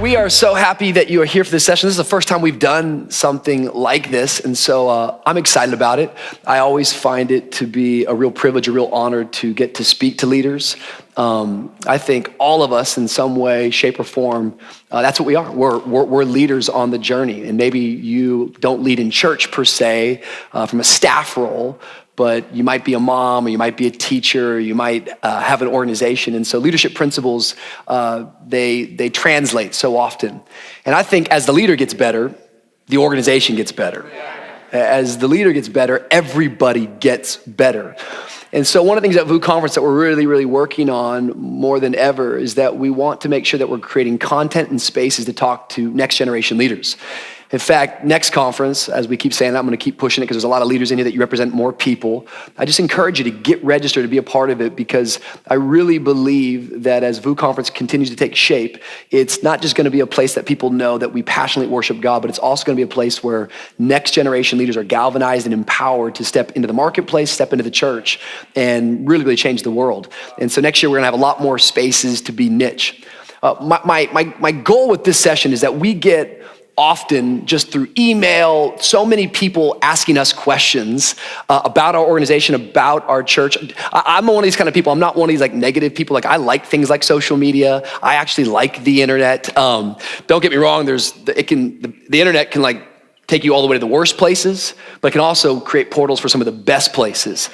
we are so happy that you are here for this session. This is the first time we've done something like this, and so I'm excited about it. I always find it to be a real privilege, a real honor to get to speak to leaders. I think all of us in some way, shape, or form, that's what we are. We're leaders on the journey, and maybe you don't lead in church per se, from a staff role, but you might be a mom, or you might be a teacher, or you might have an organization. And so leadership principles, they translate so often. And I think as the leader gets better, the organization gets better. As the leader gets better, everybody gets better. And so one of the things at VOU Conference that we're really working on more than ever is that we want to make sure that we're creating content and spaces to talk to next generation leaders. In fact, next conference, as we keep saying that, I'm gonna keep pushing it because there's a lot of leaders in here that you represent more people. I just encourage you to get registered to be a part of it, because I really believe that as VOU Conference continues to take shape, it's not just gonna be a place that people know that we passionately worship God, but it's also gonna be a place where next generation leaders are galvanized and empowered to step into the marketplace, step into the church, and really change the world. And so next year we're gonna have a lot more spaces to be niche. My goal with this session is that we get often just through email, so many people asking us questions about our organization, about our church. I'm one of these kind of people. I'm not one of these like negative people. Like I like things like social media. I actually like the internet. Don't get me wrong. The internet can like take you all the way to the worst places, but it can also create portals for some of the best places.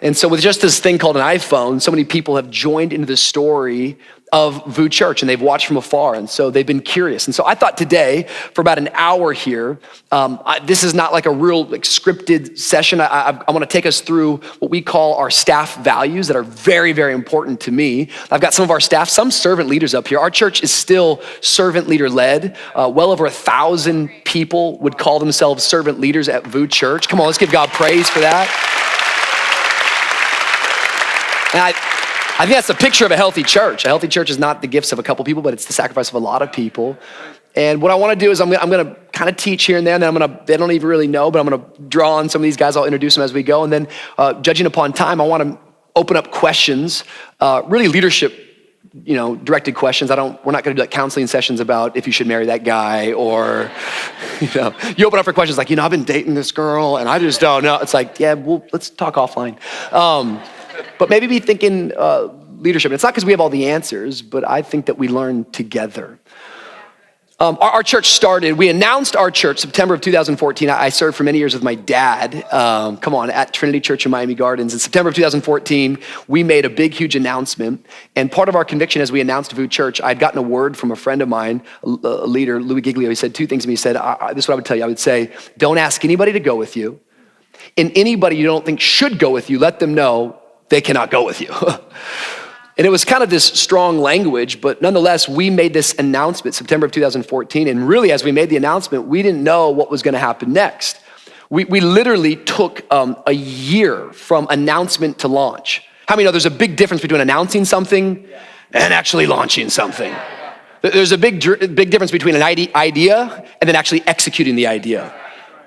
And so with just this thing called an iPhone, so many people have joined into the story of VOU Church, and they've watched from afar, and so they've been curious. And so I thought today, for about an hour here, this is not like a real scripted session. I want to take us through what we call our staff values that are very important to me. I've got some of our staff, some servant leaders up here. Our church is still servant leader led. Well over 1,000 people would call themselves servant leaders at VOU Church. Come on, let's give God praise for that. And I think that's a picture of a healthy church. A healthy church is not the gifts of a couple people, but it's the sacrifice of a lot of people. And what I want to do is I'm going to kind of teach here and there, and then they don't even really know, but I'm going to draw on some of these guys. I'll introduce them as we go. And then judging upon time, I want to open up questions, really leadership, directed questions. We're not going to do like counseling sessions about if you should marry that guy, or, you open up for questions like, I've been dating this girl and I just don't know. It's like, yeah, well, let's talk offline. But maybe be thinking leadership. And it's not because we have all the answers, but I think that we learn together. Our church started, we announced our church September of 2014. I served for many years with my dad, at Trinity Church in Miami Gardens. In September of 2014, we made a big, huge announcement. And part of our conviction as we announced VOU Church, I'd gotten a word from a friend of mine, a leader, Louis Giglio. He said two things to me. He said, this is what I would tell you. I would say, don't ask anybody to go with you. And anybody you don't think should go with you, let them know they cannot go with you. And it was kind of this strong language, but nonetheless, we made this announcement September of 2014. And really, as we made the announcement, we didn't know what was gonna happen next. We literally took a year from announcement to launch. How many know there's a big difference between announcing something and actually launching something? There's a big difference between an idea and then actually executing the idea.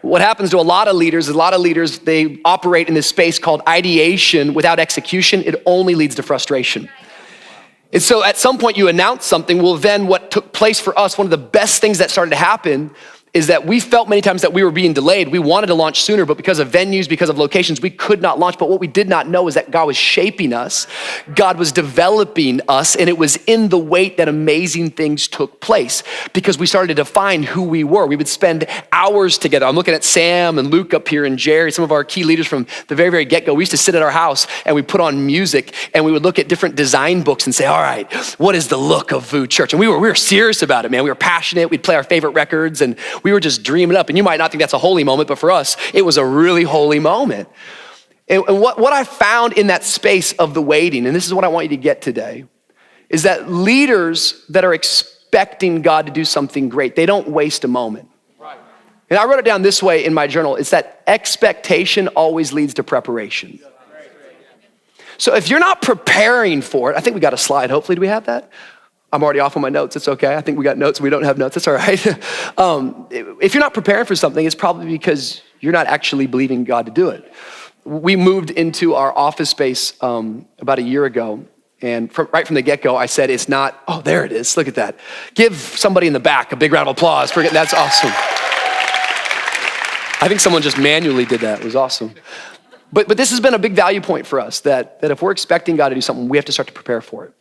What happens to a lot of leaders, they operate in this space called ideation without execution. It only leads to frustration. And so at some point you announce something. Well, then what took place for us, one of the best things that started to happen is that we felt many times that we were being delayed. We wanted to launch sooner, but because of venues, because of locations, we could not launch. But what we did not know is that God was shaping us. God was developing us, and it was in the wait that amazing things took place, because we started to define who we were. We would spend hours together. I'm looking at Sam and Luke up here and Jerry, some of our key leaders from the very get-go. We used to sit at our house and we put on music, and we would look at different design books and say, all right, what is the look of VOU Church? And we were serious about it, man. We were passionate. We'd play our favorite records, and we were just dreaming up. And you might not think that's a holy moment, but for us, it was a really holy moment. And what I found in that space of the waiting, and this is what I want you to get today, is that leaders that are expecting God to do something great, they don't waste a moment. Right. And I wrote it down this way in my journal. It's that expectation always leads to preparation. So if you're not preparing for it, I think we got a slide. Hopefully, do we have that? I'm already off on my notes. It's okay. I think we got notes. We don't have notes. It's all right. If you're not preparing for something, it's probably because you're not actually believing God to do it. We moved into our office space about a year ago, And right from the get-go, I said, it's not, oh, there it is, look at that. Give somebody in the back a big round of applause. That's awesome. I think someone just manually did that. It was awesome. But this has been a big value point for us, that if we're expecting God to do something, we have to start to prepare for it.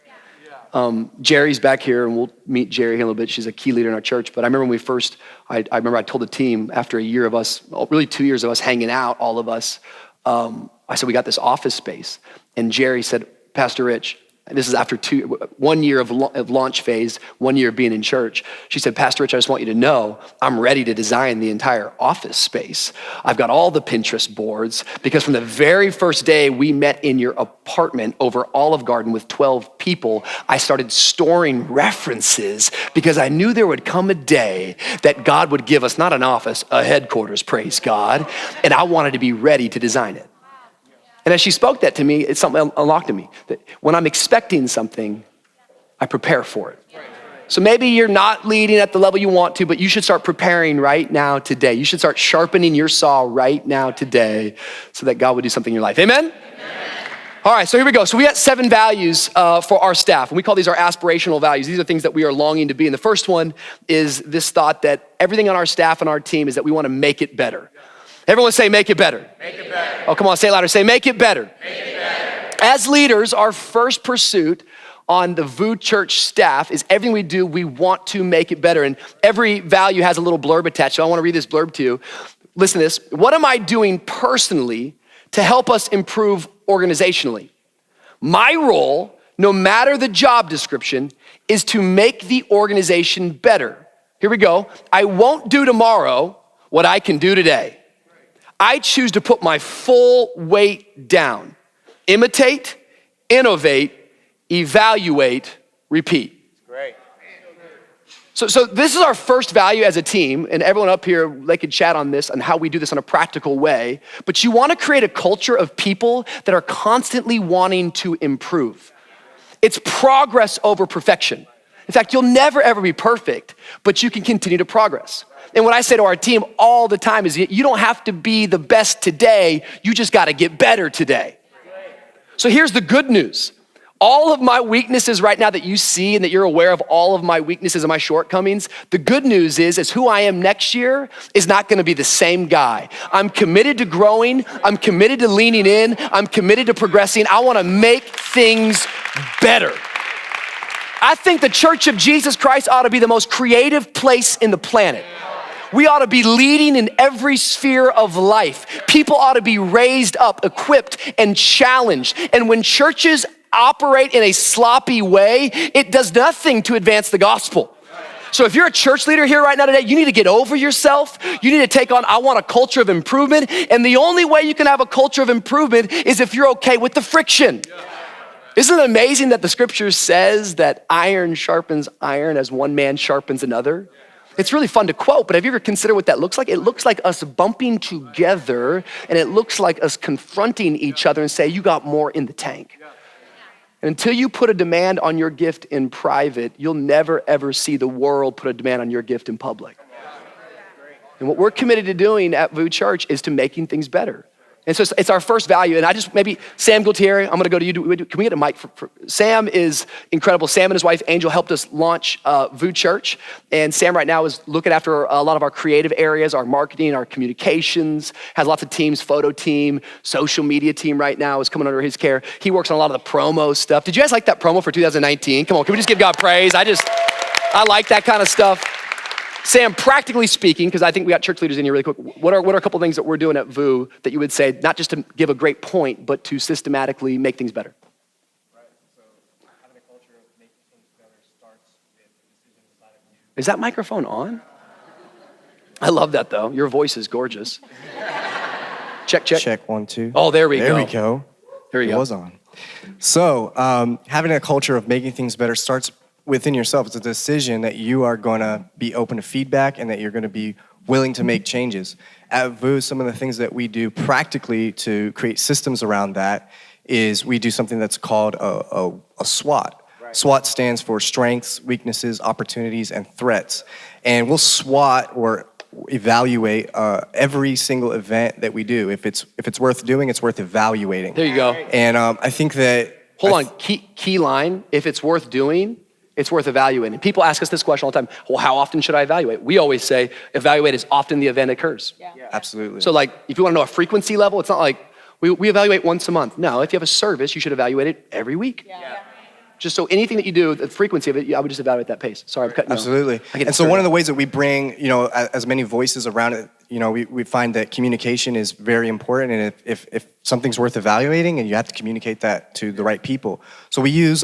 Jerry's back here, and we'll meet Jerry in a little bit. She's a key leader in our church. But I remember when we first, I remember I told the team after a year of us, really 2 years of us hanging out, all of us, I said, we got this office space. And Jerry said, Pastor Rich, and this is after 1 year of launch phase, 1 year of being in church. She said, Pastor Rich, I just want you to know, I'm ready to design the entire office space. I've got all the Pinterest boards, because from the very first day we met in your apartment over Olive Garden with 12 people, I started storing references, because I knew there would come a day that God would give us not an office, a headquarters, praise God, and I wanted to be ready to design it. And as she spoke that to me, it's something unlocked in me, that when I'm expecting something, I prepare for it. So maybe you're not leading at the level you want to, but you should start preparing right now today. You should start sharpening your saw right now today, so that God would do something in your life. Amen? All right, so here we go. So we got 7 values for our staff, and we call these our aspirational values. These are things that we are longing to be. And the first one is this thought that everything on our staff and our team is that we want to make it better. Everyone say, make it better. Make it better. Oh, come on, say it louder. Say, make it better. Make it better. As leaders, our first pursuit on the VOU Church staff is everything we do, we want to make it better. And every value has a little blurb attached. So I want to read this blurb to you. Listen to this. What am I doing personally to help us improve organizationally? My role, no matter the job description, is to make the organization better. Here we go. I won't do tomorrow what I can do today. I choose to put my full weight down. Imitate, innovate, evaluate, repeat. Great. So this is our first value as a team, and everyone up here, they could chat on this and how we do this in a practical way. But you want to create a culture of people that are constantly wanting to improve. It's progress over perfection. In fact, you'll never ever be perfect, but you can continue to progress. And what I say to our team all the time is, you don't have to be the best today, you just gotta get better today. So here's the good news. All of my weaknesses right now that you see and that you're aware of, all of my weaknesses and my shortcomings, the good news is who I am next year is not gonna be the same guy. I'm committed to growing, I'm committed to leaning in, I'm committed to progressing. I wanna make things better. I think the Church of Jesus Christ ought to be the most creative place in the planet. We ought to be leading in every sphere of life. People ought to be raised up, equipped, and challenged. And when churches operate in a sloppy way, it does nothing to advance the gospel. So if you're a church leader here right now today, you need to get over yourself. You need to take on, I want a culture of improvement. And the only way you can have a culture of improvement is if you're okay with the friction. Isn't it amazing that the scripture says that iron sharpens iron as one man sharpens another? It's really fun to quote, but have you ever considered what that looks like? It looks like us bumping together, and it looks like us confronting each other and say, you got more in the tank. And until you put a demand on your gift in private, you'll never ever see the world put a demand on your gift in public. And what we're committed to doing at VOU Church is to making things better. And so it's our first value. And I just, maybe Sam Gultieri, I'm gonna go to you. Can we get a mic? Sam is incredible. Sam and his wife, Angel, helped us launch VOU Church. And Sam right now is looking after a lot of our creative areas, our marketing, our communications, has lots of teams, photo team, social media team right now is coming under his care. He works on a lot of the promo stuff. Did you guys like that promo for 2019? Come on, can we just give God praise? I like that kind of stuff. Sam, practically speaking, because I think we got church leaders in here really quick, what are a couple things that we're doing at VOU that you would say, not just to give a great point, but to systematically make things better? Right, so having a culture of making things better starts with decisions inside of you. Is that microphone on? I love that though. Your voice is gorgeous. Check. Check, 1, 2. Oh, there we go. There we go. It was on. So having a culture of making things better starts within yourself. It's a decision that you are going to be open to feedback and that you're going to be willing to make changes. At VOU, some of the things that we do practically to create systems around that is we do something that's called a SWOT. Right. SWOT stands for strengths, weaknesses, opportunities, and threats. And we'll SWOT or evaluate every single event that we do. If it's worth doing, it's worth evaluating. There you go. And I think that Hold on, key line, if it's worth doing, it's worth evaluating. People ask us this question all the time, well, how often should I evaluate? We always say, evaluate as often the event occurs. Yeah. Absolutely. So like, if you wanna know a frequency level, it's not like, we evaluate once a month. No, if you have a service, you should evaluate it every week. Yeah. Just so anything that you do, the frequency of it, I would just evaluate that pace. Sorry, I'm cutting you off. Absolutely. And so one of the ways that we bring, as many voices around it, we find that communication is very important. And if something's worth evaluating, and you have to communicate that to the right people. So we use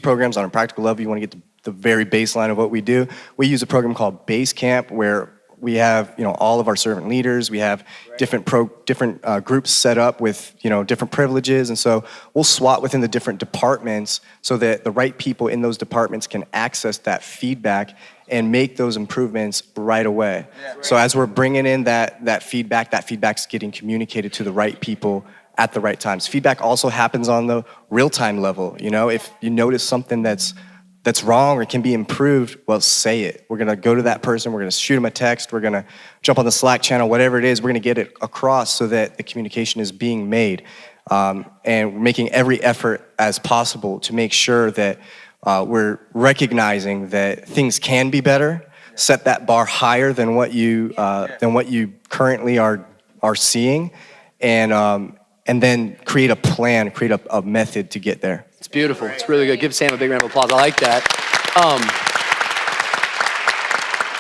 programs on a practical level. You want to get the very baseline of what we do. We use a program called Base Camp, where we have, all of our servant leaders. We have different groups set up with, different privileges. And so we'll SWAT within the different departments so that the right people in those departments can access that feedback and make those improvements right away. So as we're bringing in that feedback's getting communicated to the right people at the right times. Feedback also happens on the real-time level. If you notice something that's wrong or can be improved, well, say it. We're gonna go to that person, we're gonna shoot them a text, we're gonna jump on the Slack channel, whatever it is, we're gonna get it across so that the communication is being made. And we're making every effort as possible to make sure that we're recognizing that things can be better, set that bar higher than what you currently are seeing, and then create a plan, create a method to get there. It's beautiful. It's really good. Give Sam a big round of applause. I like that.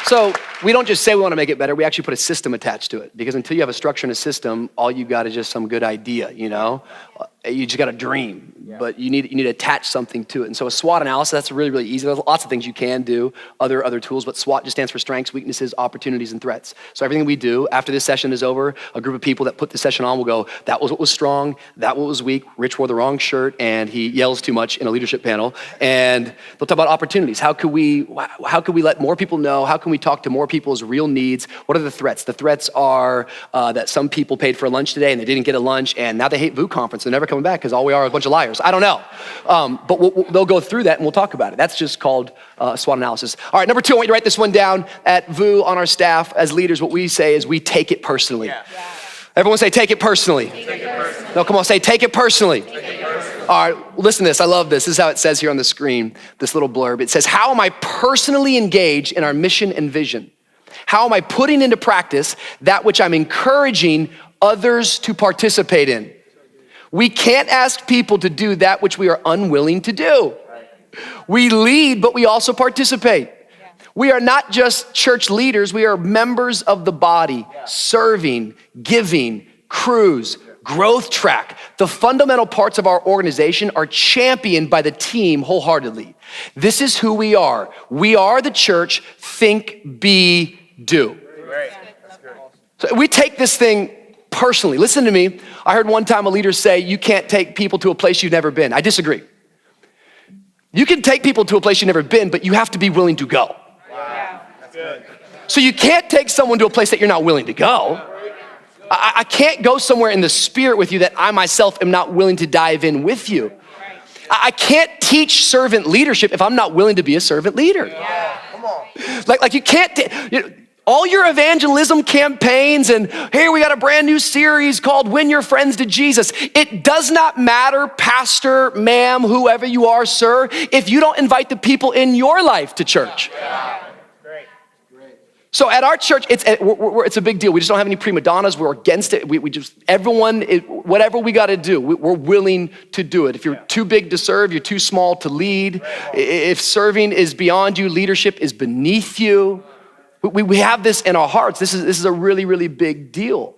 So we don't just say we want to make it better. We actually put a system attached to it, because until you have a structure and a system, all you got is just some good idea. You just got a dream, but you need to attach something to it. And so a SWOT analysis, that's really, really easy. There's lots of things you can do, other tools, but SWOT just stands for strengths, weaknesses, opportunities, and threats. So everything we do after this session is over, a group of people that put this session on will go, that was what was strong, that what was weak. Rich wore the wrong shirt and he yells too much in a leadership panel. And they'll talk about opportunities. How could we let more people know? How can we talk to more people's real needs? What are the threats? The threats are that some people paid for lunch today and they didn't get a lunch, and now they hate VOU conference. They're never coming back because all we are a bunch of liars. I don't know. But they'll go through that and we'll talk about it. That's just called SWOT analysis. All right, number 2, I want you to write this one down. At VOU, on our staff, as leaders, what we say is we take it personally. Yeah. Everyone say, take it personally. Take it personally. No, come on, say, take it personally. Take it personally. All right, listen to this. I love this. This is how it says here on the screen, this little blurb. It says, how am I personally engaged in our mission and vision? How am I putting into practice that which I'm encouraging others to participate in? We can't ask people to do that which we are unwilling to do. We lead, but we also participate. We are not just church leaders, we are members of the body, serving, giving, crews, growth track. The fundamental parts of our organization are championed by the team wholeheartedly. This is who we are. We are the church, think, be, do. So we take this thing personally. Listen to me. I heard one time a leader say, you can't take people to a place you've never been. I disagree. You can take people to a place you've never been, but you have to be willing to go. Wow. That's good. So you can't take someone to a place that you're not willing to go. I can't go somewhere in the spirit with you that I myself am not willing to dive in with you. I can't teach servant leadership if I'm not willing to be a servant leader. Yeah. Come on. Like you can't, all your evangelism campaigns and here we got a brand new series called Win Your Friends to Jesus. It does not matter, pastor, ma'am, whoever you are, sir, if you don't invite the people in your life to church. Yeah. Great. So at our church, it's a big deal. We just don't have any prima donnas. We're against it. We just, everyone, whatever we got to do, we're willing to do it. If you're too big to serve, you're too small to lead. If serving is beyond you, leadership is beneath you. We have this in our hearts. This is a really, really big deal.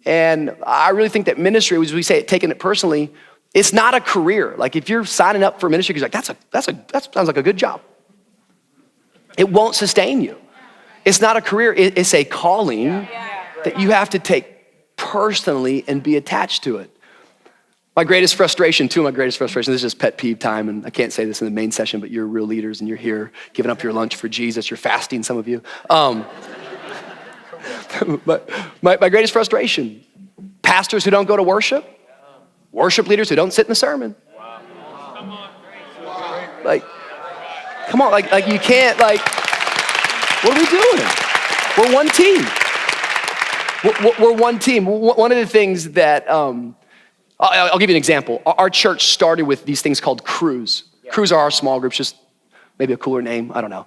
And I really think that ministry, as we say, taking it personally, it's not a career. Like if you're signing up for ministry, you're like, that sounds like a good job. It won't sustain you. It's not a career, it's a calling that you have to take personally and be attached to it. Two of my greatest frustrations, this is just pet peeve time, and I can't say this in the main session, but you're real leaders and you're here giving up your lunch for Jesus, you're fasting, some of you. But my greatest frustration, pastors who don't go to worship leaders who don't sit in the sermon. Like, come on, like you can't, like, what are we doing? We're one team. We're one team. One of the things that I'll give you an example. Our church started with these things called crews. Crews are our small groups, just maybe a cooler name, I don't know.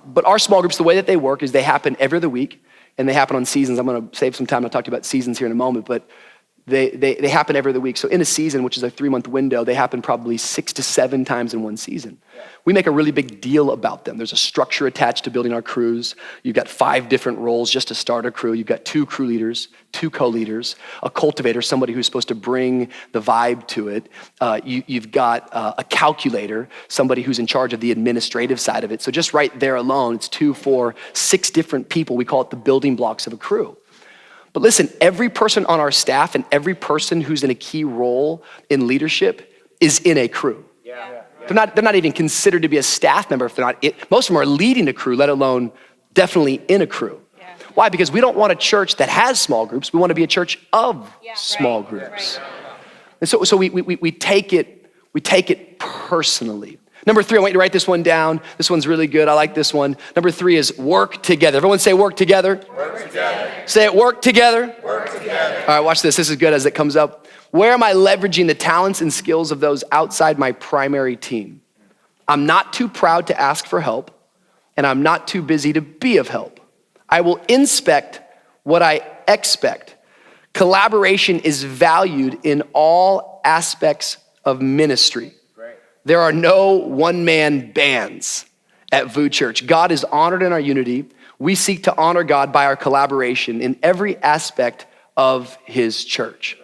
But our small groups, the way that they work is they happen every other week, and they happen on seasons. I'm gonna save some time to talk to you about seasons here in a moment, but they happen every other week. So in a season, which is a 3-month window, they happen probably 6 to 7 times in one season. We make a really big deal about them. There's a structure attached to building our crews. You've got 5 different roles just to start a crew. You've got 2 crew leaders, 2 co-leaders, a cultivator, somebody who's supposed to bring the vibe to it. You've got a calculator, somebody who's in charge of the administrative side of it. So just right there alone, it's 2, 4, 6 different people. We call it the building blocks of a crew. But listen, every person on our staff and every person who's in a key role in leadership is in a crew. They're not even considered to be a staff member if they're not. Most of them are leading a crew, let alone definitely in a crew. Why? Because we don't want a church that has small groups. We want to be a church of small groups. And so we take it personally. Number 3, I want you to write this one down. This one's really good. I like this one. Number 3 is work together. Everyone say work together. Work together. Say it, work together. Work together. All right, watch this. This is good as it comes up. Where am I leveraging the talents and skills of those outside my primary team? I'm not too proud to ask for help, and I'm not too busy to be of help. I will inspect what I expect. Collaboration is valued in all aspects of ministry. There are no one-man bands at VOU Church. God is honored in our unity. We seek to honor God by our collaboration in every aspect of his church.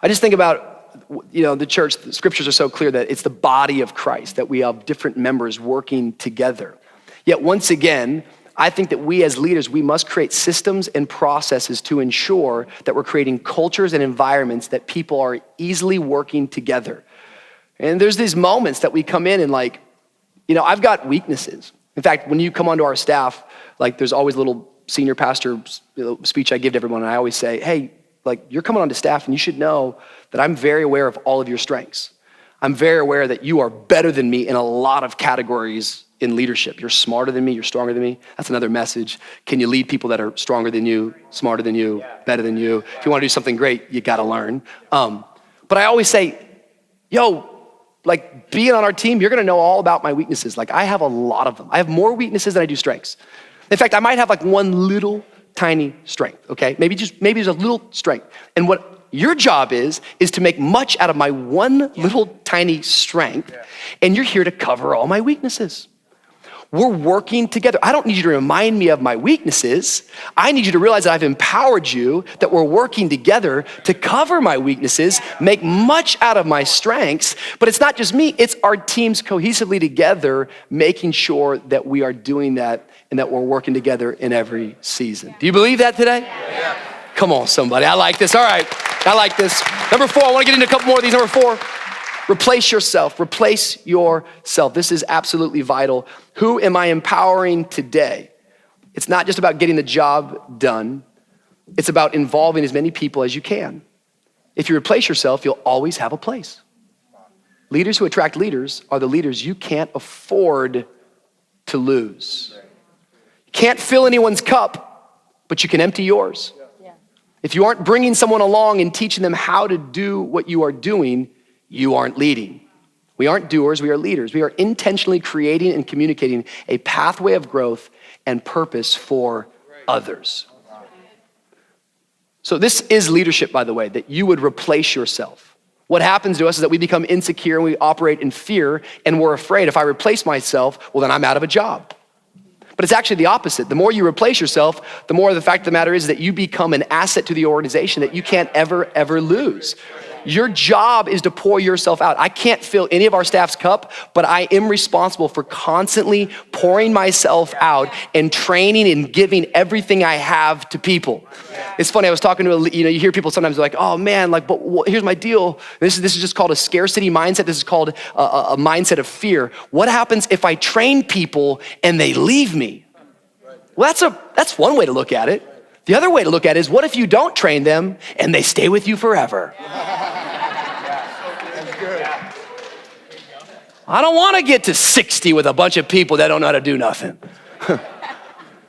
I just think about, the church, the scriptures are so clear that it's the body of Christ, that we have different members working together. Yet once again, I think that we as leaders, we must create systems and processes to ensure that we're creating cultures and environments that people are easily working together. And there's these moments that we come in and I've got weaknesses. In fact, when you come onto our staff, there's always a little senior pastor speech I give to everyone. And I always say, hey, you're coming onto staff and you should know that I'm very aware of all of your strengths. I'm very aware that you are better than me in a lot of categories in leadership. You're smarter than me, you're stronger than me. That's another message. Can you lead people that are stronger than you, smarter than you, better than you? If you want to do something great, you got to learn. But I always say, being on our team, you're gonna know all about my weaknesses. I have a lot of them. I have more weaknesses than I do strengths. In fact, I might have one little tiny strength, okay? Maybe there's a little strength. And what your job is to make much out of my one little tiny strength, and you're here to cover all my weaknesses. We're working together. I don't need you to remind me of my weaknesses. I need you to realize that I've empowered you, that we're working together to cover my weaknesses, make much out of my strengths. But it's not just me, it's our teams cohesively together, making sure that we are doing that and that we're working together in every season. Do you believe that today? Yeah. Come on, somebody. I like this. All right. I like this. Number 4, I want to get into a couple more of these. Number 4. Replace yourself. Replace yourself. This is absolutely vital. Who am I empowering today? It's not just about getting the job done. It's about involving as many people as you can. If you replace yourself, you'll always have a place. Leaders who attract leaders are the leaders you can't afford to lose. You can't fill anyone's cup, but you can empty yours. If you aren't bringing someone along and teaching them how to do what you are doing, you aren't leading. We aren't doers, we are leaders. We are intentionally creating and communicating a pathway of growth and purpose for others. So this is leadership, by the way, that you would replace yourself. What happens to us is that we become insecure and we operate in fear and we're afraid if I replace myself, well, then I'm out of a job. But it's actually the opposite. The more you replace yourself, the more the fact of the matter is that you become an asset to the organization that you can't ever lose. Your job is to pour yourself out. I can't fill any of our staff's cup, but I am responsible for constantly pouring myself out and training and giving everything I have to people. It's funny, I was talking to, you hear people sometimes like, oh man, but here's my deal. This is just called a scarcity mindset. This is called a mindset of fear. What happens if I train people and they leave me? Well, that's one way to look at it. The other way to look at it is, what if you don't train them and they stay with you forever? I don't want to get to 60 with a bunch of people that don't know how to do nothing.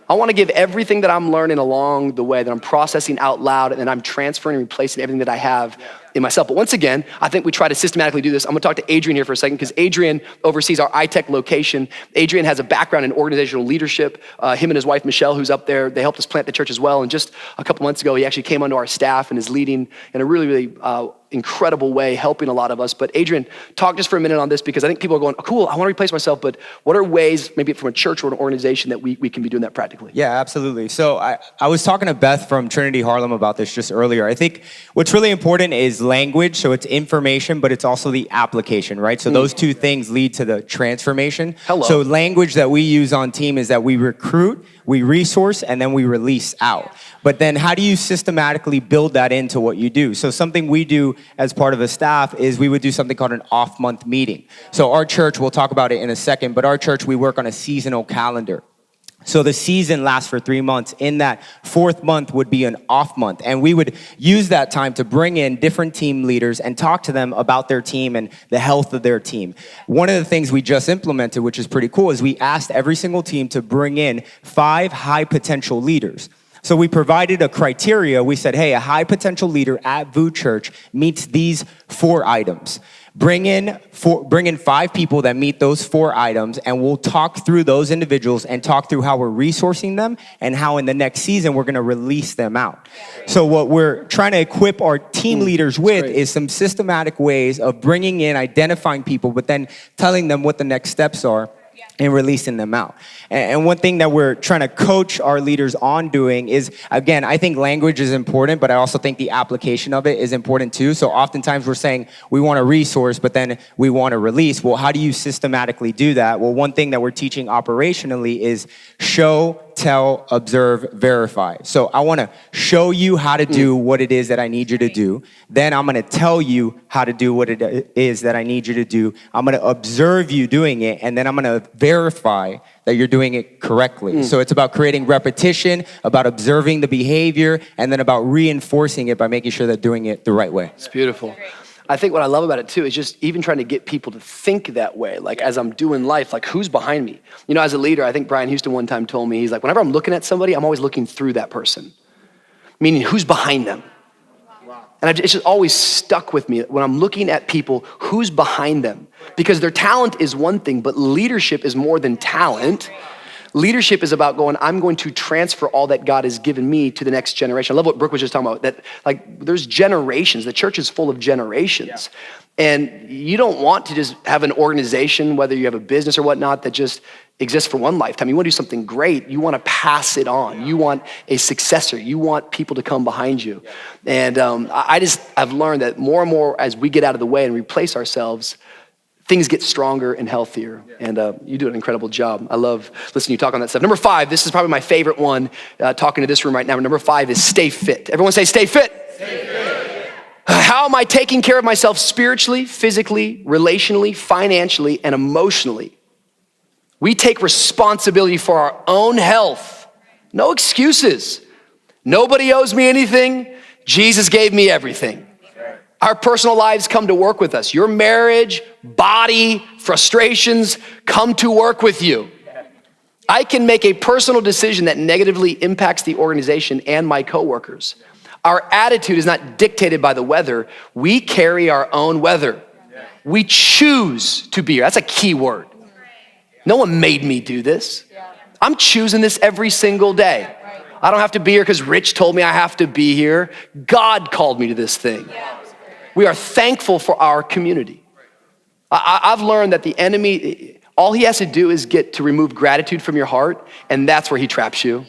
I want to give everything that I'm learning along the way, that I'm processing out loud, and then I'm transferring and replacing everything that I have in myself. But once again, I think we try to systematically do this. I'm gonna talk to Adrian here for a second because Adrian oversees our iTech location. Adrian has a background in organizational leadership. Him and his wife, Michelle, who's up there, they helped us plant the church as well. And just a couple months ago, he actually came onto our staff and is leading in a really, really incredible way, helping a lot of us. But Adrian, talk just for a minute on this because I think people are going, oh, cool, I wanna replace myself, but what are ways, maybe from a church or an organization, that we can be doing that practically? Yeah, absolutely. So I was talking to Beth from Trinity Harlem about this just earlier. I think what's really important is language. So it's information, but it's also the application, right? So those two things lead to the transformation. Hello. So language that we use on team is that we recruit, we resource, and then we release out. But then how do you systematically build that into what you do? So something we do as part of a staff is we would do something called an off-month meeting. So our church, we'll talk about it in a second, but our church, we work on a seasonal calendar. So the season lasts for 3 months. In that 4th month would be an off month. And we would use that time to bring in different team leaders and talk to them about their team and the health of their team. One of the things we just implemented, which is pretty cool, is we asked every single team to bring in 5 high potential leaders. So we provided a criteria. We said, hey, a high potential leader at VOU Church meets these 4 items. Bring in 5 people that meet those 4 items, and we'll talk through those individuals and talk through how we're resourcing them and how in the next season we're gonna release them out. So what we're trying to equip our team leaders with is some systematic ways of bringing in, identifying people, but then telling them what the next steps are and releasing them out. And one thing that we're trying to coach our leaders on doing is, again, I think language is important, but I also think the application of it is important too. So oftentimes we're saying we want to resource, but then we want to release. Well, how do you systematically do that? Well, one thing that we're teaching operationally is show, tell, observe, verify. So I want to show you how to do what it is that I need you to do. Then I'm going to tell you how to do what it is that I need you to do. I'm going to observe you doing it, and then I'm going to verify that you're doing it correctly. So it's about creating repetition, about observing the behavior, and then about reinforcing it by making sure they're doing it the right way. It's beautiful. I think what I love about it too is just even trying to get people to think that way. Like as I'm doing life, like who's behind me? You know, as a leader, I think Brian Houston one time told me, he's like, whenever I'm looking at somebody, I'm always looking through that person. Meaning who's behind them? And it's just always stuck with me when I'm looking at people, who's behind them? Because their talent is one thing, but leadership is more than talent. Leadership is about going, I'm going to transfer all that God has given me to the next generation. I love what Brooke was just talking about, that like there's generations. The church is full of generations. And you don't want to just have an organization, whether you have a business or whatnot, that just exists for one lifetime. You want to do something great. You want to pass it on. You want a successor. You want people to come behind you. And I've learned that more and more as we get out of the way and replace ourselves, things get stronger and healthier. And you do an incredible job. I love listening to you talk on that stuff. Number 5, this is probably my favorite one, talking to this room right now. Number 5 is stay fit. Everyone say stay fit. Stay fit. How am I taking care of myself spiritually, physically, relationally, financially, and emotionally? We take responsibility for our own health. No excuses. Nobody owes me anything. Jesus gave me everything. Our personal lives come to work with us. Your marriage, body, frustrations come to work with you. I can make a personal decision that negatively impacts the organization and my coworkers. Our attitude is not dictated by the weather. We carry our own weather. We choose to be here. That's a key word. No one made me do this. I'm choosing this every single day. I don't have to be here because Rich told me I have to be here. God called me to this thing. We are thankful for our community. I've learned that the enemy, all he has to do is get to remove gratitude from your heart, and that's where he traps you.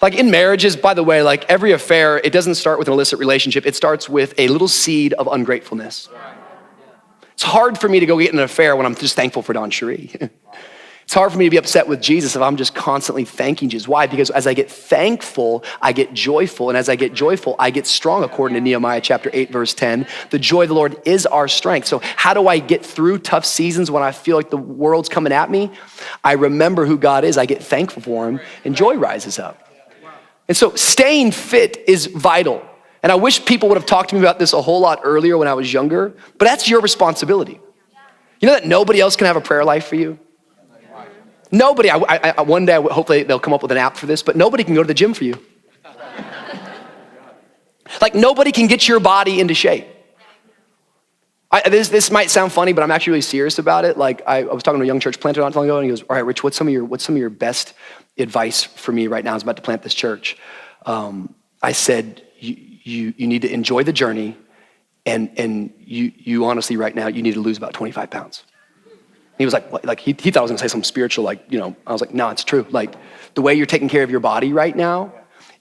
Like in marriages, by the way, like every affair, it doesn't start with an illicit relationship. It starts with a little seed of ungratefulness. It's hard for me to go get in an affair when I'm just thankful for Don Cherie. It's hard for me to be upset with Jesus if I'm just constantly thanking Jesus. Why? Because as I get thankful, I get joyful. And as I get joyful, I get strong, according to Nehemiah chapter 8, verse 10. The joy of the Lord is our strength. So how do I get through tough seasons when I feel like the world's coming at me? I remember who God is. I get thankful for him, and joy rises up. And so staying fit is vital. And I wish people would have talked to me about this a whole lot earlier when I was younger, but that's your responsibility. You know that nobody else can have a prayer life for you? Nobody, one day, hopefully they'll come up with an app for this, but nobody can go to the gym for you. Like nobody can get your body into shape. This might sound funny, but I'm actually really serious about it. Like I was talking to a young church planter not too long ago, and he goes, "All right, Rich, what's some of your best advice for me right now? I was about to plant this church." I said, "You need to enjoy the journey, and you honestly right now you need to lose about 25 pounds." He was like he thought I was gonna say something spiritual, like, you know. I was like, "No, it's true. Like the way you're taking care of your body right now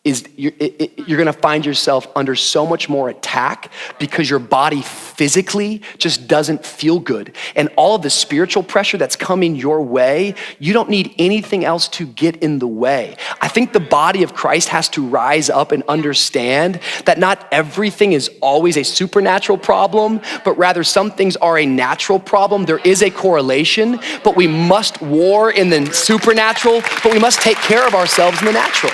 is you're gonna find yourself under so much more attack because your body physically just doesn't feel good. And all of the spiritual pressure that's coming your way, you don't need anything else to get in the way." I think the body of Christ has to rise up and understand that not everything is always a supernatural problem, but rather some things are a natural problem. There is a correlation, but we must war in the supernatural, but we must take care of ourselves in the natural.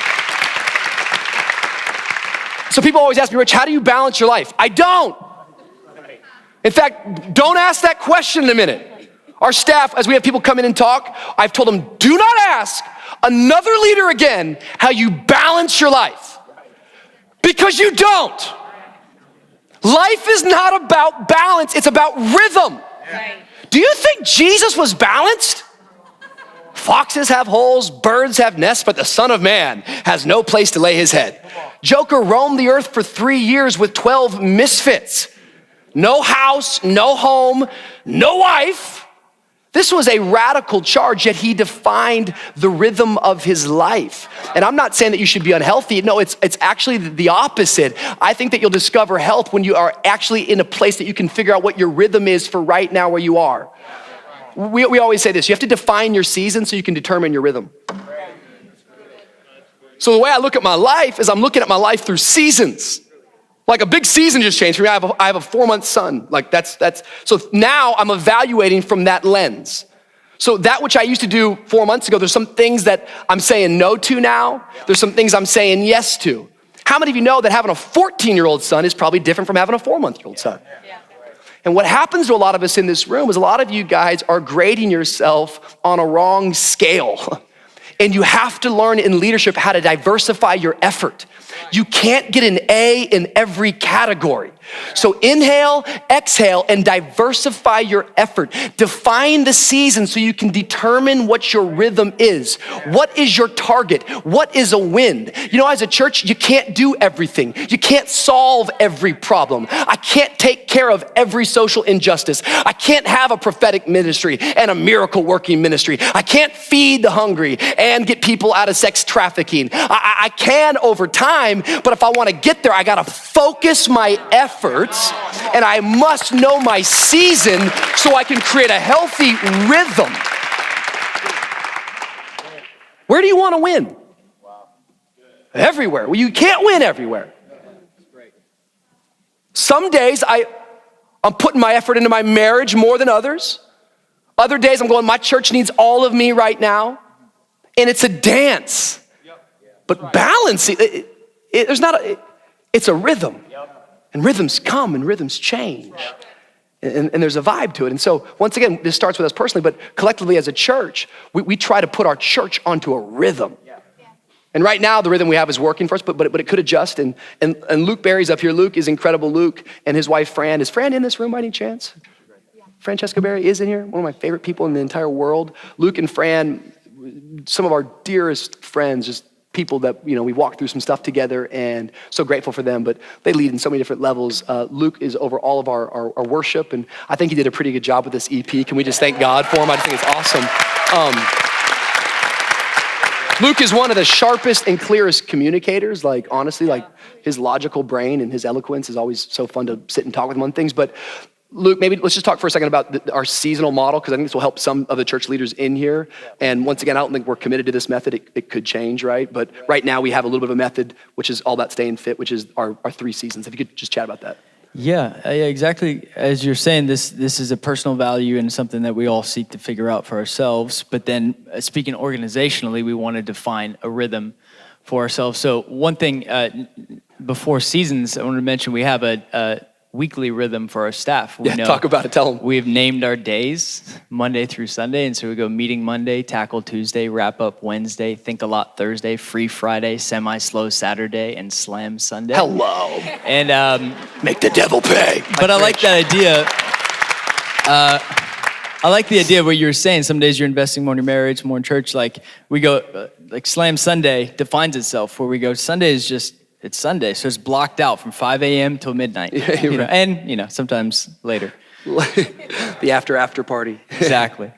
So people always ask me, "Rich, how do you balance your life?" I don't. In fact, don't ask that question in a minute. Our staff, as we have people come in and talk, I've told them, do not ask another leader again how you balance your life. Because you don't. Life is not about balance, it's about rhythm. Do you think Jesus was balanced? Foxes have holes, birds have nests, but the Son of Man has no place to lay his head. Joker roamed the earth for 3 years with 12 misfits. No house, no home, no wife. This was a radical charge, yet he defined the rhythm of his life. And I'm not saying that you should be unhealthy. No, it's actually the opposite. I think that you'll discover health when you are actually in a place that you can figure out what your rhythm is for right now where you are. We always say this, you have to define your season so you can determine your rhythm. So the way I look at my life is I'm looking at my life through seasons. Like a big season just changed for me. I have a 4-month son. Like that's so now I'm evaluating from that lens. So that which I used to do 4 months ago, there's some things that I'm saying no to now. There's some things I'm saying yes to. How many of you know that having a 14-year-old son is probably different from having a 4-month-old son? And what happens to a lot of us in this room is a lot of you guys are grading yourself on a wrong scale. And you have to learn in leadership how to diversify your effort. You can't get an A in every category. So inhale, exhale, and diversify your effort. Define the season so you can determine what your rhythm is. What is your target? What is a win? You know, as a church, you can't do everything. You can't solve every problem. I can't take care of every social injustice. I can't have a prophetic ministry and a miracle working ministry. I can't feed the hungry and get people out of sex trafficking. I can over time, but if I want to get there, I got to focus my efforts, and I must know my season so I can create a healthy rhythm. Where do you want to win? Everywhere. Well, you can't win everywhere. Some days I'm putting my effort into my marriage more than others. Other days I'm going, my church needs all of me right now. And it's a dance. But balance, it's a rhythm. And rhythms come and rhythms change. And there's a vibe to it. And so once again, this starts with us personally, but collectively as a church, we try to put our church onto a rhythm. And right now the rhythm we have is working for us, but it could adjust. And Luke Berry's up here. Luke is incredible. Luke and his wife Fran. Is Fran in this room by any chance? Francesca Berry is in here. One of my favorite people in the entire world. Luke and Fran, some of our dearest friends, just people that, we walked through some stuff together, and so grateful for them, but they lead in so many different levels. Luke is over all of our worship, and I think he did a pretty good job with this EP. Can we just thank God for him? I just think it's awesome. Luke is one of the sharpest and clearest communicators. Like, honestly, like his logical brain and his eloquence is always so fun to sit and talk with him on things. But Luke, maybe let's just talk for a second about our seasonal model, because I think this will help some of the church leaders in here. And once again, I don't think we're committed to this method. It could change, right? But right now we have a little bit of a method, which is all about staying fit, which is our 3 seasons. If you could just chat about that. Yeah, exactly. As you're saying, this is a personal value and something that we all seek to figure out for ourselves. But then speaking organizationally, we want to define a rhythm for ourselves. So one thing before seasons, I want to mention we have weekly rhythm for our staff. We Yeah, talk about it, tell them. We've named our days Monday through Sunday, and so we go meeting Monday, tackle Tuesday, wrap up Wednesday, think a lot Thursday, free Friday, semi-slow Saturday, and slam Sunday. Hello. And Make the devil pay. but I like that idea. I like the idea of what you were saying. Some days you're investing more in your marriage, more in church. Like we go, like Slam Sunday defines itself, where we go, Sunday is just, it's Sunday. So it's blocked out from 5 a.m. till midnight. Yeah, you know, right. and, sometimes later. The after party. Exactly.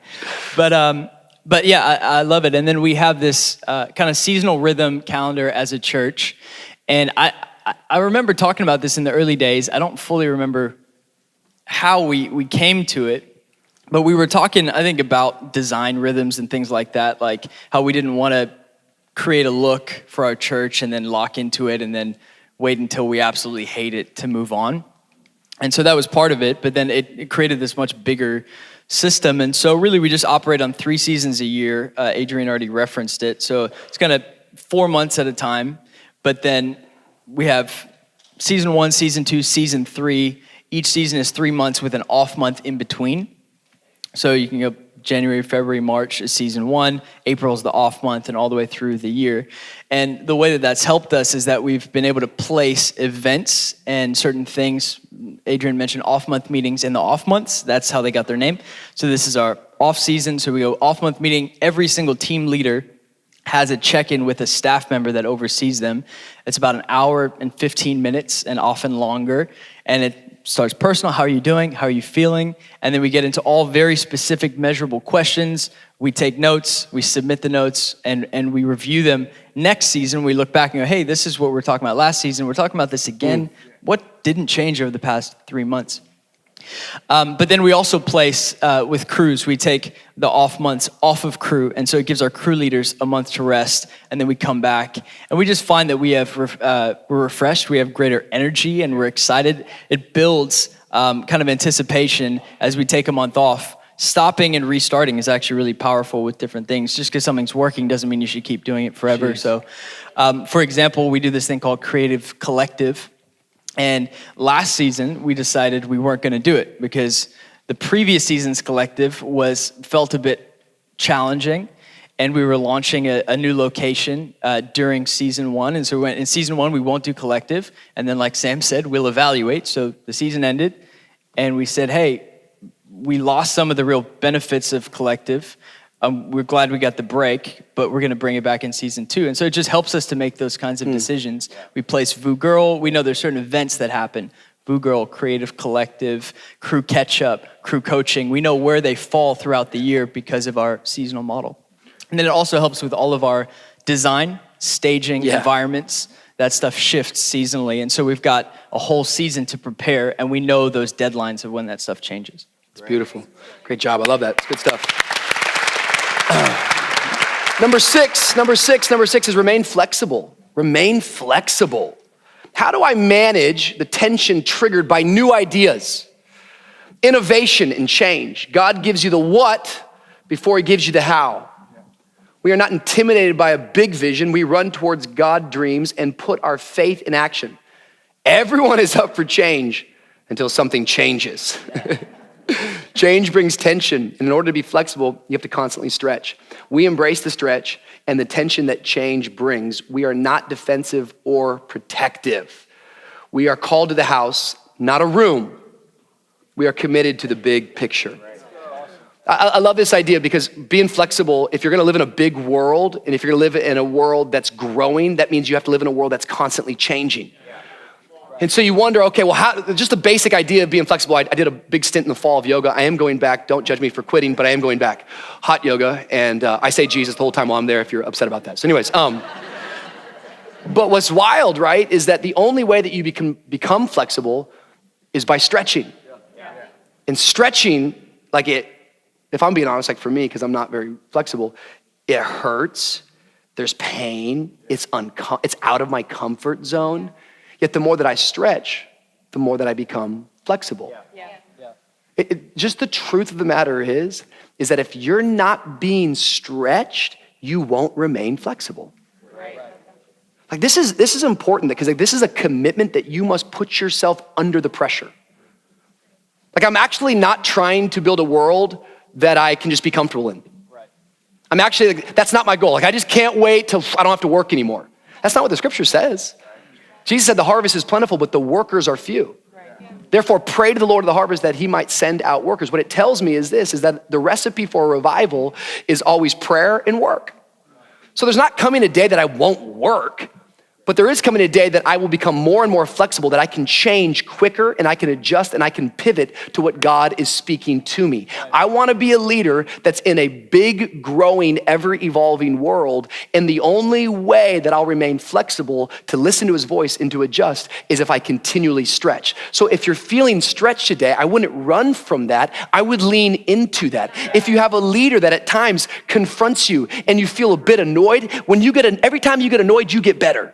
But yeah, I love it. And then we have this kind of seasonal rhythm calendar as a church. And I remember talking about this in the early days. I don't fully remember how we came to it. But we were talking, I think, about design rhythms and things like that, like how we didn't want to create a look for our church and then lock into it and then wait until we absolutely hate it to move on. And so that was part of it, but then it created this much bigger system. And so really we just operate on 3 seasons a year. Adrian already referenced it. So it's kind of 4 months at a time, but then we have season 1, season 2, season 3. Each season is 3 months with an off month in between. So you can go January, February, March is season 1, April is the off month, and all the way through the year. And the way that that's helped us is that we've been able to place events and certain things. Adrian mentioned off month meetings in the off months. That's how they got their name. So this is our off season. So we go off month meeting. Every single team leader has a check-in with a staff member that oversees them. It's about an hour and 15 minutes and often longer. And it starts personal. How are you doing? How are you feeling? And then we get into all very specific measurable questions. We take notes, we submit the notes, and we review them. Next season, we look back and go, hey, this is what we're talking about last season. We're talking about this again. What didn't change over the past 3 months? But then we also place with crews, we take the off months off of crew. And so it gives our crew leaders a month to rest. And then we come back and we just find that we're refreshed. We have greater energy and we're excited. It builds kind of anticipation as we take a month off. Stopping and restarting is actually really powerful with different things. Just because something's working doesn't mean you should keep doing it forever. Jeez. So for example, we do this thing called Creative Collective. And last season, we decided we weren't going to do it because the previous season's collective felt a bit challenging, and we were launching a new location during season 1. And so we went in season 1, we won't do collective. And then like Sam said, we'll evaluate. So the season ended, and we said, hey, we lost some of the real benefits of collective. We're glad we got the break, but we're going to bring it back in season 2. And so it just helps us to make those kinds of decisions. We place VOU Girl. We know there's certain events that happen. VOU Girl, Creative Collective, Crew Catch-Up, Crew Coaching. We know where they fall throughout the year because of our seasonal model. And then it also helps with all of our design, staging, environments. That stuff shifts seasonally. And so we've got a whole season to prepare, and we know those deadlines of when that stuff changes. It's beautiful. Great job. I love that. It's good stuff. Number six is remain flexible. Remain flexible. How do I manage the tension triggered by new ideas, innovation, and change? God gives you the what before he gives you the how. We are not intimidated by a big vision. We run towards God dreams and put our faith in action. Everyone is up for change until something changes. Change brings tension, and in order to be flexible, you have to constantly stretch. We embrace the stretch and the tension that change brings. We are not defensive or protective. We are called to the house, not a room. We are committed to the big picture. I love this idea because being flexible, if you're gonna live in a big world, and if you're gonna live in a world that's growing, that means you have to live in a world that's constantly changing. And so you wonder, okay, well, just the basic idea of being flexible. I did a big stint in the fall of yoga. I am going back. Don't judge me for quitting, but I am going back. Hot yoga, and I say Jesus the whole time while I'm there if you're upset about that. So anyways, but what's wild, right, is that the only way that you become flexible is by stretching. And stretching, if I'm being honest, like for me, because I'm not very flexible, it hurts. There's pain. It's out of my comfort zone. Yet the more that I stretch, the more that I become flexible. Just the truth of the matter is that if you're not being stretched, you won't remain flexible. Like this is important because this is a commitment that you must put yourself under the pressure. Like I'm actually not trying to build a world that I can just be comfortable in. I'm actually, that's not my goal. Like I just can't wait till I don't have to work anymore. That's not what the scripture says. Jesus said the harvest is plentiful, but the workers are few. Therefore, pray to the Lord of the harvest that he might send out workers. What it tells me is this, is that the recipe for a revival is always prayer and work. So there's not coming a day that I won't work, but there is coming a day that I will become more and more flexible, that I can change quicker and I can adjust and I can pivot to what God is speaking to me. I wanna be a leader that's in a big, growing, ever-evolving world, and the only way that I'll remain flexible to listen to his voice and to adjust is if I continually stretch. So if you're feeling stretched today, I wouldn't run from that, I would lean into that. If you have a leader that at times confronts you and you feel a bit annoyed, every time you get annoyed, you get better.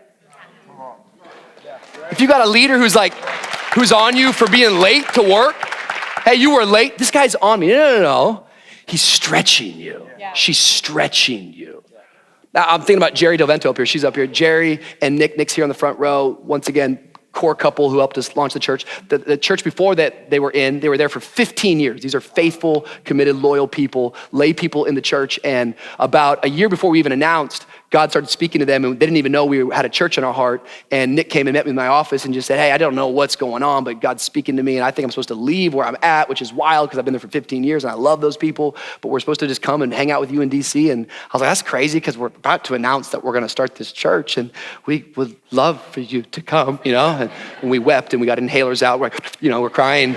If you got a leader who's on you for being late to work, hey, you were late, this guy's on me. No. He's stretching you. Yeah. She's stretching you. Now, I'm thinking about Jerry Del Vento up here. She's up here. Jerry and Nick's here on the front row. Once again, core couple who helped us launch the church. The church before that they were there for 15 years. These are faithful, committed, loyal people, lay people in the church. And about a year before we even announced, God started speaking to them, and they didn't even know we had a church in our heart. And Nick came and met me in my office and just said, hey, I don't know what's going on, but God's speaking to me, and I think I'm supposed to leave where I'm at, which is wild because I've been there for 15 years and I love those people, but we're supposed to just come and hang out with you in DC. And I was like, that's crazy because we're about to announce that we're gonna start this church and we would love for you to come, And we wept and we got inhalers out, we're crying.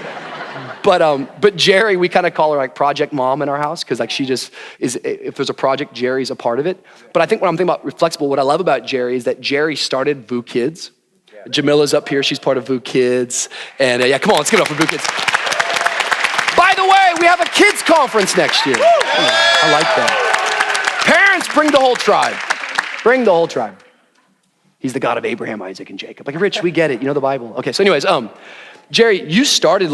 But Jerry, we kind of call her like Project Mom in our house because like she just is, if there's a project, Jerry's a part of it. But I think when I'm thinking about Reflexible, what I love about Jerry is that Jerry started VOU Kids. Jamila's up here, she's part of VOU Kids. And yeah, come on, let's give it up for VOU Kids. By the way, we have a kids conference next year. I like that. Parents, bring the whole tribe. Bring the whole tribe. He's the God of Abraham, Isaac, and Jacob. Like, Rich, we get it, you know the Bible. Okay, so anyways, Jerry, you started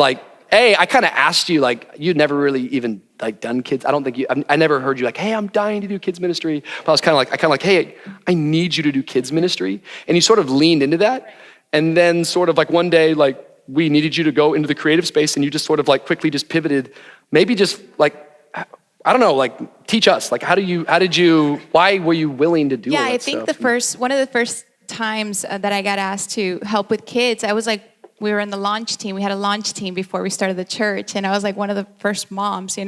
I kind of asked you, you'd never really even done kids. I never heard you hey, I'm dying to do kids ministry. But I was kind of like, hey, I need you to do kids ministry. And you sort of leaned into that. And then sort of one day, we needed you to go into the creative space and you just sort of quickly just pivoted. Maybe just I don't know, teach us. Why were you willing to do all that I think stuff? one of the first times that I got asked to help with kids, I was we were in the launch team. We had a launch team before we started the church. And I was one of the first moms,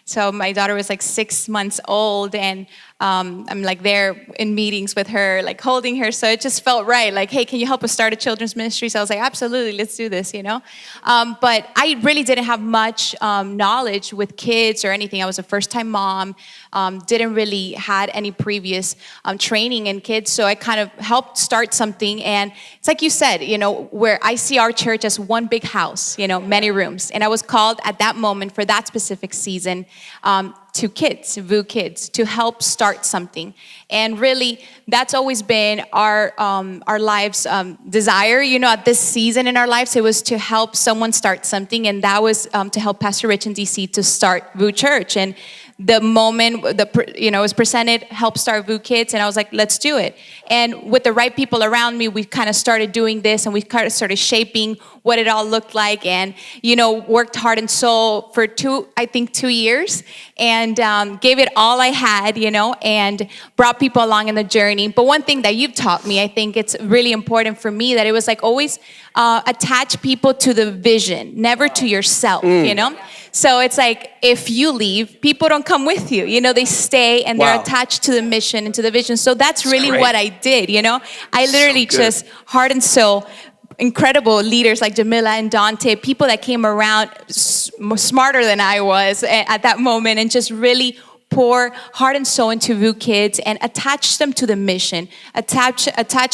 So my daughter was 6 months old and I'm there in meetings with her, holding her. So it just felt right. Hey, can you help us start a children's ministry? So I was absolutely, let's do this, But I really didn't have much knowledge with kids or anything. I was a first-time mom, didn't really had any previous training in kids. So I kind of helped start something. And it's like you said, where I see our church as one big house, many rooms. And I was called at that moment for that specific season to kids, VOU Kids, to help start something. And really, that's always been our lives' desire. At this season in our lives, it was to help someone start something, and that was to help Pastor Rich in DC to start VOU Church. And the moment it was presented, help start VOU Kids, and I was like, let's do it. And with the right people around me, we kind of started doing this, and we kind of started shaping what it all looked like, and worked heart and soul for 2 years, and gave it all I had, and brought people along in the journey. But one thing that you've taught me, I think it's really important for me, that it was always attach people to the vision, never to yourself, So it's if you leave, people don't come with you. They stay and they're attached to the mission and to the vision. So that's really what I did, I literally just heart and soul, incredible leaders like Jamila and Dante, people that came around smarter than I was at that moment, and just really pour heart and soul into VOU Kids and attach them to the mission, attach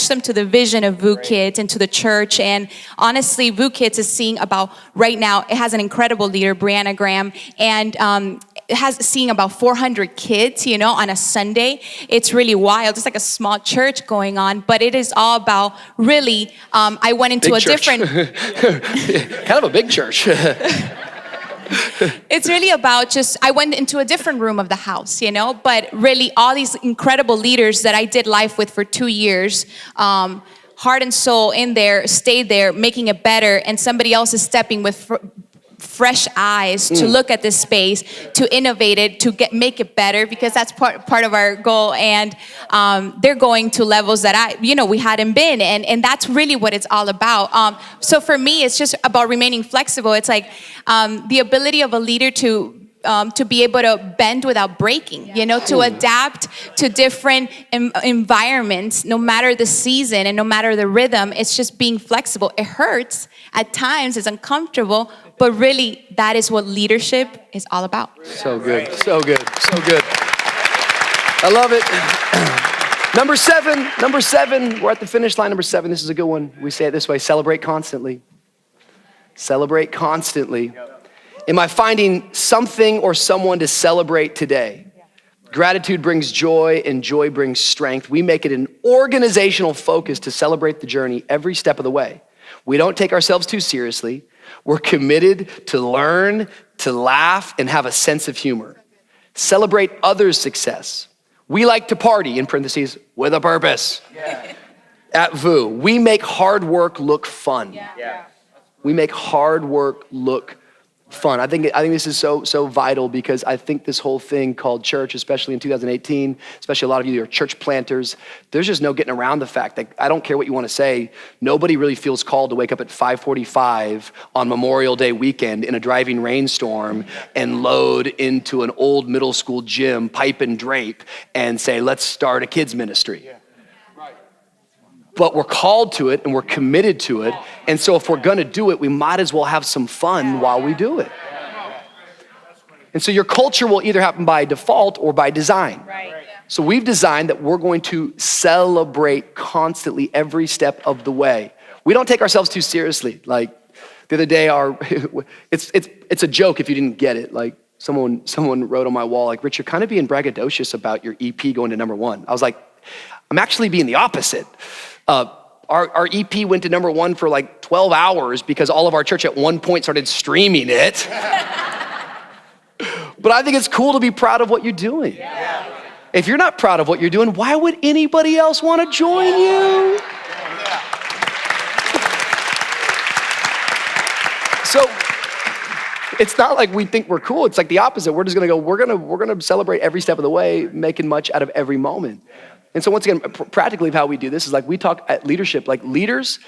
them to the vision of VOU Kids and to the church. And honestly, VOU Kids is seeing about, right now, it has an incredible leader, Brianna Graham, and it has seeing about 400 kids, on a Sunday. It's really wild. It's a small church going on, but it is all about really, I went into big a church. different... kind of a big church. It's really about I went into a different room of the house, but really all these incredible leaders that I did life with for 2 years, heart and soul in there, stayed there, making it better, and somebody else is stepping fresh eyes to look at this space, to innovate it, to make it better, because that's part of our goal. And they're going to levels that we hadn't been, and that's really what it's all about. So for me, it's just about remaining flexible. It's like the ability of a leader to be able to bend without breaking, to adapt to different environments, no matter the season and no matter the rhythm. It's just being flexible. It hurts at times, it's uncomfortable, but really that is what leadership is all about. So good, so good, so good. I love it. Number seven, we're at the finish line. Number 7, this is a good one. We say it this way: celebrate constantly. Celebrate constantly. Am I finding something or someone to celebrate today? Gratitude brings joy, and joy brings strength. We make it an organizational focus to celebrate the journey every step of the way. We don't take ourselves too seriously. We're committed to learn, to laugh, and have a sense of humor. Celebrate others' success. We like to party, in parentheses, with a purpose. At VOU, we make hard work look fun. We make hard work look fun. I think this is so vital, because I think this whole thing called church, especially in 2018, especially a lot of you who are church planters, there's just no getting around the fact that, I don't care what you want to say, nobody really feels called to wake up at 5:45 on Memorial Day weekend in a driving rainstorm and load into an old middle school gym, pipe and drape, and say, let's start a kids ministry. But we're called to it and we're committed to it. And so if we're gonna do it, we might as well have some fun while we do it. And so your culture will either happen by default or by design. So we've designed that we're going to celebrate constantly every step of the way. We don't take ourselves too seriously. Like the other day, it's a joke if you didn't get it. Like someone wrote on my wall, like, Rich, you're kind of being braggadocious about your EP going to #1. I was like, I'm actually being the opposite. Our EP went to #1 for like 12 hours because all of our church at one point started streaming it. But I think it's cool to be proud of what you're doing. If you're not proud of what you're doing, why would anybody else want to join you? So it's not like we think we're cool. It's like the opposite. We're just gonna go, we're gonna celebrate every step of the way, making much out of every moment. And so once again, practically how we do this is like, we talk at leadership, like leaders,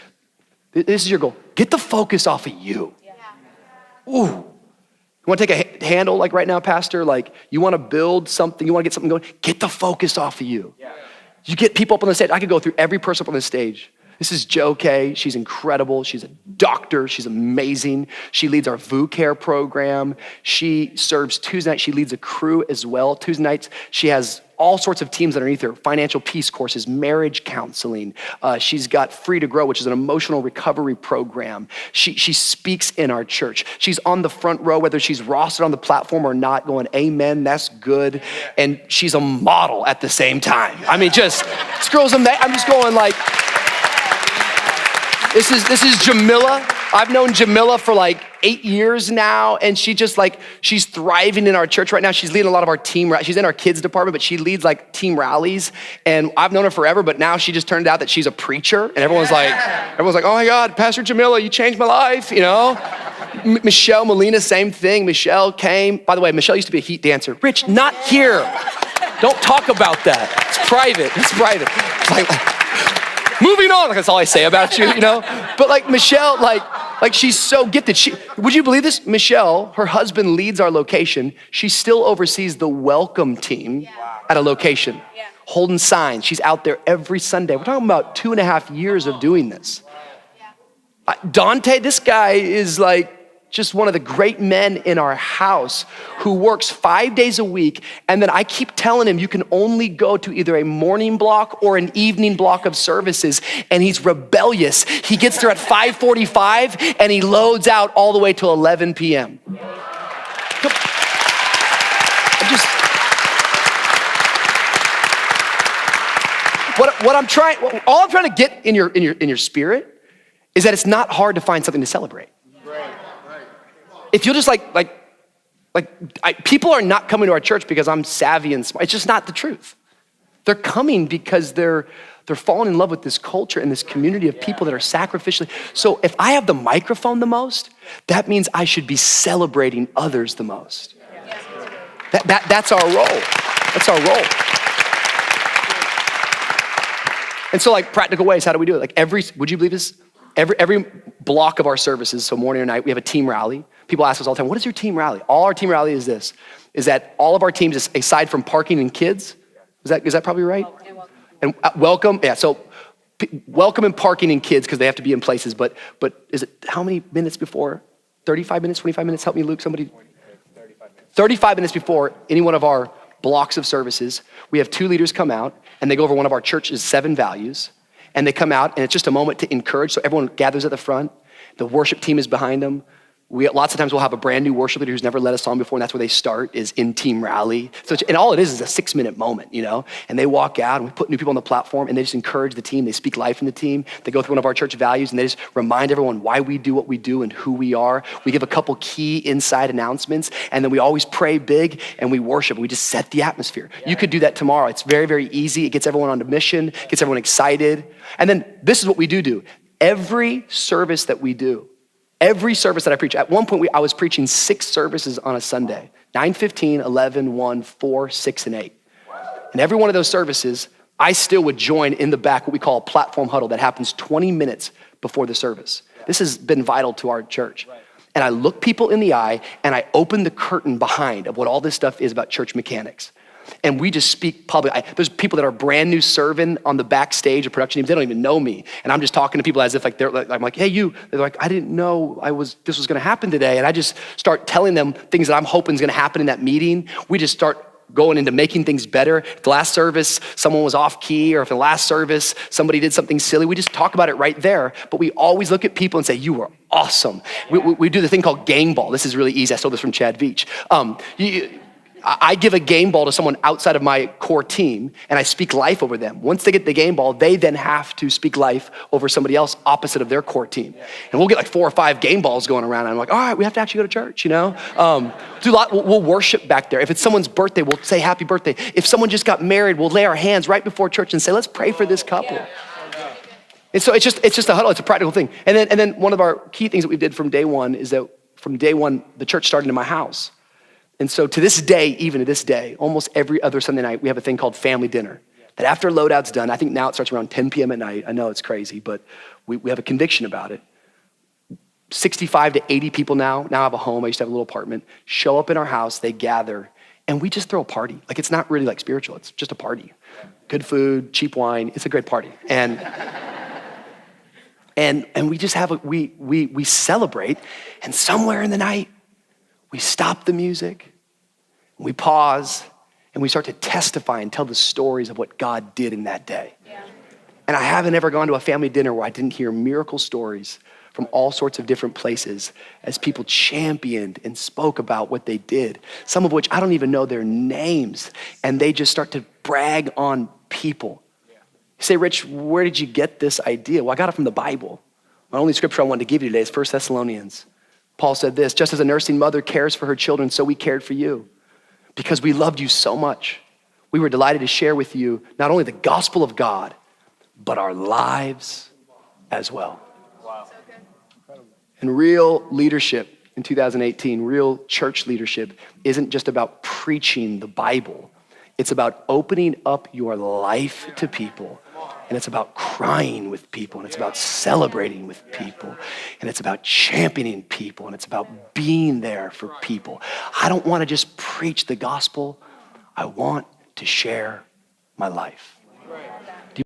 this is your goal. Get the focus off of you. Ooh. You wanna take a handle like right now, Pastor? Like you wanna build something, you wanna get something going, get the focus off of you. You get people up on the stage. I could go through every person up on the stage. This is Jo Kay. She's incredible. She's a doctor. She's amazing. She leads our VOU Care program. She serves Tuesday night. She leads a crew as well. Tuesday nights, she has all sorts of teams underneath her: financial peace courses, marriage counseling. She's got Free to Grow, which is an emotional recovery program. She speaks in our church. She's on the front row, whether she's rostered on the platform or not, going, amen, that's good. And she's a model at the same time. I mean, just, this girl's amazing. I'm just going like, this is Jamila. I've known Jamila for like 8 years now, and she's thriving in our church right now. She's leading a lot of our team. She's in our kids department, but she leads like team rallies. And I've known her forever, but now she just turned out that she's a preacher, and everyone's like, oh my God, Pastor Jamila, you changed my life, you know? Michelle Molina, same thing. Michelle came. By the way, Michelle used to be a heat dancer. Rich, not here. Don't talk about that. It's private. It's like, moving on, like that's all I say about you, you know? But like Michelle, like she's so gifted. Would you believe this? Michelle, her husband leads our location. She still oversees the welcome team at a location, holding signs. She's out there every Sunday. We're talking about 2.5 years of doing this. Dante, this guy is like just one of the great men in our house who works 5 days a week. And then I keep telling him, you can only go to either a morning block or an evening block of services. And he's rebellious. He gets there at 5:45 and he loads out all the way till 11 p.m. All I'm trying to get in your spirit is that it's not hard to find something to celebrate. If you'll just people are not coming to our church because I'm savvy and smart. It's just not the truth. They're coming because they're falling in love with this culture and this community of people that are sacrificially. So if I have the microphone the most, That means I should be celebrating others the most. That's our role. That's our role. And so like practical ways, how do we do it? Like would you believe this? Every block of our services, so morning or night, we have a team rally. People ask us all the time, what is your team rally? All our team rally is this, is that all of our teams, aside from parking and kids, is that probably right? And welcome, yeah, so welcome and parking and kids, because they have to be in places, but is it how many minutes before? 35 minutes, 25 minutes? Help me, Luke, somebody. 35 minutes before any one of our blocks of services, we have 2 leaders come out and they go over one of our church's 7 values. And they come out and it's just a moment to encourage. So everyone gathers at the front. The worship team is behind them. Lots of times we'll have a brand new worship leader who's never led a song before, and that's where they start, is in team rally. And all it is a 6-minute moment, you know? And they walk out and we put new people on the platform and they just encourage the team. They speak life in the team. They go through one of our church values and they just remind everyone why we do what we do and who we are. We give a couple key inside announcements, and then we always pray big and we worship. We just set the atmosphere. You could do that tomorrow. It's very, very easy. It gets everyone on a mission, gets everyone excited. And then this is what we do. Every service that we do, every service that I preach, at one point I was preaching 6 services on a Sunday, 9:15, 11, 1, 4, 6, and 8. And every one of those services, I still would join in the back what we call a platform huddle that happens 20 minutes before the service. This has been vital to our church. And I look people in the eye and I open the curtain behind of what all this stuff is about church mechanics. And we just speak publicly. There's people that are brand new serving on the backstage of production teams. They don't even know me. And I'm just talking to people as if like I'm like, hey, you. They're like, I didn't know this was gonna happen today. And I just start telling them things that I'm hoping is gonna happen in that meeting. We just start going into making things better. If the last service, someone was off key, or if the last service, somebody did something silly, we just talk about it right there. But we always look at people and say, you were awesome. We do the thing called gang ball. This is really easy. I stole this from Chad Veach. I give a game ball to someone outside of my core team and I speak life over them. Once they get the game ball, they then have to speak life over somebody else opposite of their core team. And we'll get like 4 or 5 game balls going around. And I'm like, all right, we have to actually go to church, you know? We'll worship back there. If it's someone's birthday, we'll say happy birthday. If someone just got married, we'll lay our hands right before church and say, let's pray for this couple. And so it's just a huddle, it's a practical thing. And then one of our key things that we did from day one is that from day one, the church started in my house. And so to this day, even to this day, almost every other Sunday night, we have a thing called family dinner. That after loadout's done, I think now it starts around 10 p.m. at night. I know it's crazy, but we have a conviction about it. 65 to 80 people now I have a home, I used to have a little apartment, show up in our house, they gather, and we just throw a party. Like it's not really like spiritual, it's just a party. Good food, cheap wine, it's a great party. And we just have, we celebrate, and somewhere in the night, we stop the music, we pause, and we start to testify and tell the stories of what God did in that day. Yeah. And I haven't ever gone to a family dinner where I didn't hear miracle stories from all sorts of different places as people championed and spoke about what they did, some of which I don't even know their names, and they just start to brag on people. Yeah. You say, Rich, where did you get this idea? Well, I got it from the Bible. My only scripture I wanted to give you today is 1 Thessalonians. Paul said this, just as a nursing mother cares for her children, so we cared for you. Because we loved you so much, we were delighted to share with you not only the gospel of God, but our lives as well. Wow. And real leadership in 2018, real church leadership isn't just about preaching the Bible. It's about opening up your life to people. And it's about crying with people, and it's about celebrating with people, and it's about championing people, and it's about being there for people. I don't want to just preach the gospel. I want to share my life.